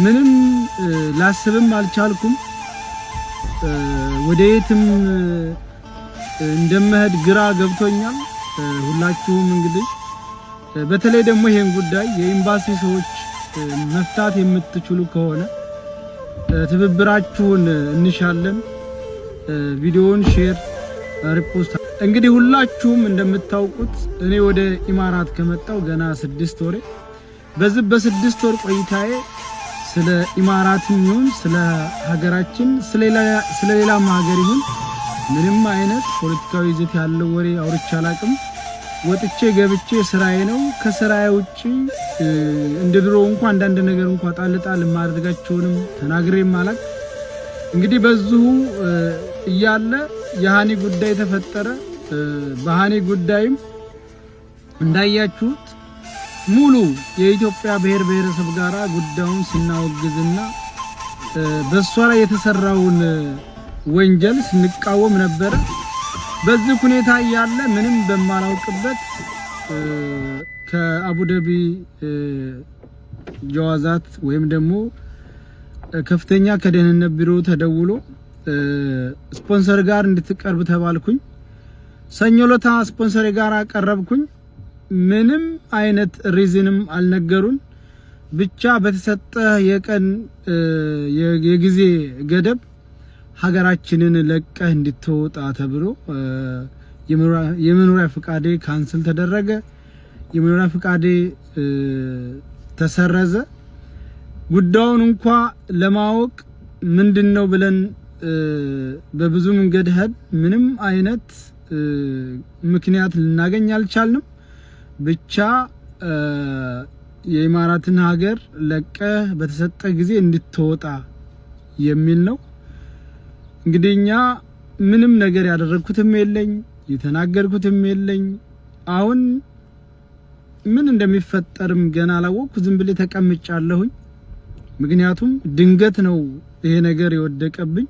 ምንም ላስብም አልቻልኩም። ወደየትም እንደምሄድ ግራ ገብቶኛል። ሁላችሁም እንግዲህ በተለይ ደግሞ ይሄን ጉዳይ የኤምባሲ ሰዎች መፍታት የምትችሉ ከሆነ ትብብራችሁን እንሻለን። ቪዲዮውን ሼር ሪፖስት። እንግዲህ ሁላችሁም እንደምታውቁት እኔ ወደ ኢማራት ከመጣው ገና 6 ወሬ። በዚህ በ6 ወር ቆይታዬ ስለ ኢማራትም ይሁን ስለ ሀገራችን ስለ ሌላም ሀገር ይሁን ምንም አይነት ፖለቲካዊ ይዘት ያለው ወሬ አውርቼ አላቅም። ወጥቼ ገብቼ ስራዬ ነው። ከስራዬ ውጪ እንደ ድሮው እንኳን አንዳንድ ነገር እንኳን ጣልጣል ማድረጋቸውንም ተናግሬም አላቅ። እንግዲህ በዚሁ እያለ የሃኒ ጉዳይ ተፈጠረ። በሃኒ ጉዳይም እንዳያችሁት ሙሉ የኢትዮጵያ ብሔር ብሔረሰብ ጋራ ጉዳዩን ሲናወግዝና በሷ ላይ የተሰራውን ወንጀል ስንቃወም ነበር። በዚህ ሁኔታ ያለ ምንም በማላውቅበት ከአቡዳቢ ጀዋዛት ወይም ደግሞ ከፍተኛ ከደህንነት ቢሮ ተደውሎ ስፖንሰር ጋር እንድትቀርብ ተባልኩኝ። ሰኞ ለታ ስፖንሰር ጋር ቀረብኩኝ። ምንም አይነት ሪዝንም አልነገሩን። ብቻ በተሰጠ የቀን የጊዜ ገደብ ሀገራችንን ለቀህ እንድትወጣ ተብሎ የመኖሪያ ፍቃዴ ካንስል ተደረገ። የመኖሪያ ፍቃዴ ተሰረዘ። ጉዳዩን እንኳን ለማወቅ ምንድነው ብለን በብዙ መንገድ ሄድ ምንም አይነት ምክንያት ልናገኝ አልቻልንም። ብቻ የኢማራትን ሀገር ለቀህ በተሰጠ ጊዜ እንድትወጣ የሚል ነው። እንግዲህኛ ምንም ነገር ያደረኩትም የለኝ የተናገርኩትም የለኝ። አሁን ምን እንደሚፈጠርም ገና አላወቅኩ። ዝም ብለ ተቀምጫለሁኝ። ምክንያቱም ድንገት ነው ይሄ ነገር የወደቀብኝ።